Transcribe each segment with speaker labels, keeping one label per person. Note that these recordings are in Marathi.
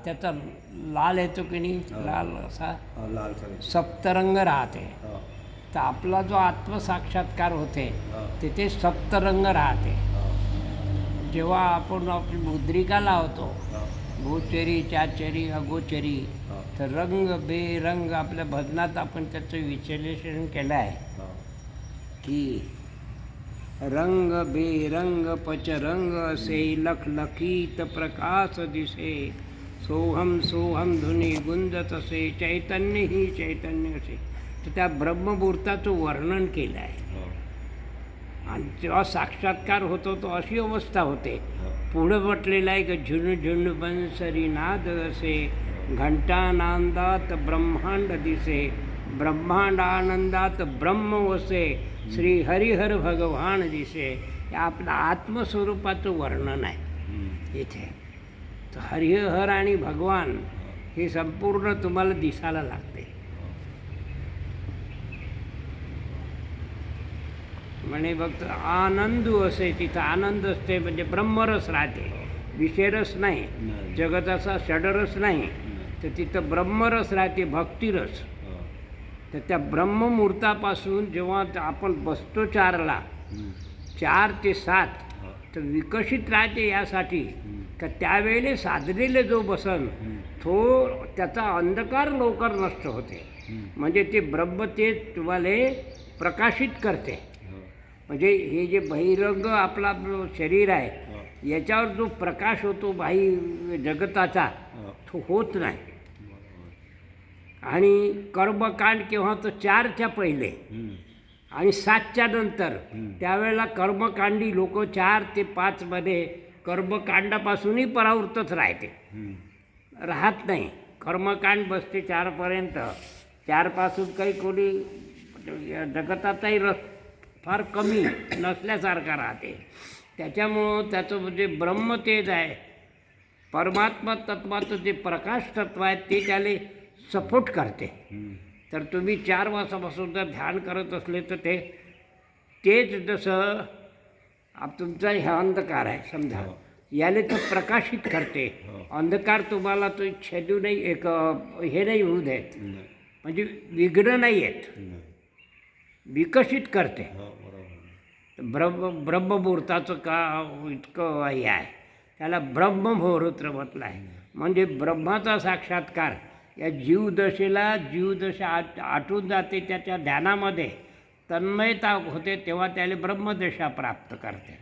Speaker 1: त्याचा लाल येतो की नाही, लाल असा
Speaker 2: लाल
Speaker 1: सप्तरंग राहते. तर आपला जो आत्मसाक्षात्कार होते तिथे सप्तरंग राहते. जेव्हा आपण आपली मुद्रिका लावतो, गोचरी, चाचरी, अगोचरी, तर रंग बेरंग आपल्या भजनात आपण त्याचं विश्लेषण केलं आहे की रंग बेरंग पचरंग असे लखलखीत प्रकाश दिसे, सोहम सोहम धुनी गुंजत असे, चैतन्य ही चैतन्य असे. तर त्या ब्रह्ममुहूर्ताचं वर्णन केलं आहे. आणि जेव्हा साक्षात्कार होतो तो अशी अवस्था होते. पुढं म्हटलेलं आहे की झुण झुण बनसरी नाद असे, घंटानांदात ब्रह्मांड दिसे, ब्रह्मांडानंदात ब्रह्म वसे, श्री हरिहर भगवान दिसे. हे आपलं आत्मस्वरूपाचं वर्णन आहे इथे. तर हरिहर आणि भगवान हे संपूर्ण तुम्हाला दिसायला लागते. म्हणे फक्त आनंद असे, तिथं आनंद असते म्हणजे ब्रह्मरस राहते, विषयरस नाही, जगताचा षडरस नाही. तर तिथं ब्रह्मरस राहते, भक्तिरस. तर त्या ब्रह्ममुहूर्तापासून जेव्हा आपण बसतो 4ला, 4 ते 7 तर विकसित राहते यासाठी का त्यावेळेला साधलेलं जो बसन तो त्याचा अंधकार लवकर नष्ट होते. म्हणजे ते ब्रह्म ते तुम्हाला प्रकाशित करते. म्हणजे हे जे बहिरंग आपला शरीर आहे याच्यावर जो प्रकाश होतो बाह्य जगताचा तो होत नाही. आणि कर्मकांड केव्हा तर 4च्या पहिले आणि 7च्या नंतर, त्यावेळेला कर्मकांडी लोक 4 ते 5 मध्ये कर्मकांडापासूनही परावृत्तच राहत नाही. कर्मकांड बसते 4पर्यंत. 4पासून काही कोणी जगताचाही रस फार कमी नसल्यासारखा राहते. त्याच्यामुळं त्याचं म्हणजे ब्रह्मतेज आहे, परमात्मा तत्वाचं जे प्रकाश तत्व आहे ते त्याला सपोर्ट करते. तर तुम्ही 4 वाजतापासून जर ध्यान करत असले तर तेच जसं तुमचा हे अंधकार आहे समजा, याले तर प्रकाशित करते. अंधकार तुम्हाला तो छेदू नाही, एक हे नाही होऊ देत, म्हणजे विघ्न नाही येत, विकसित करते. ब्रह्ममुहूर्ताचं का इतकं हे आहे, त्याला ब्रह्ममुहूर्त म्हटलं आहे. म्हणजे ब्रह्माचा साक्षात्कार या जीवदशेला, जीवदशा आटून जाते त्याच्या ध्यानामध्ये तन्मयता होते, तेव्हा त्याला ब्रह्मदशा प्राप्त करते.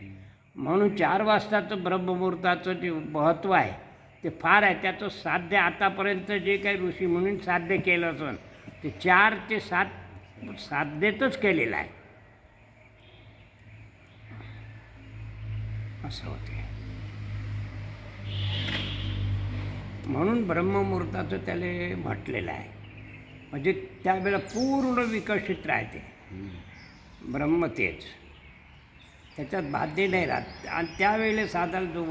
Speaker 1: म्हणून 4 वाजताचं ब्रह्ममुहूर्ताचं जे महत्त्व आहे ते फार आहे. त्याचं साध्य आतापर्यंत जे काही ऋषी म्हणून साध्य केलं असेल ते 4 ते 7 साध्यतच केलेलं आहे असं होते. म्हणून ब्रह्ममुहूर्ताचं त्याला म्हटलेलं आहे. म्हणजे त्यावेळेला पूर्ण विकसित राहते ब्रह्मतेज, त्याच्यात बाध्य नाही राहत. आणि त्यावेळेला साधारण जो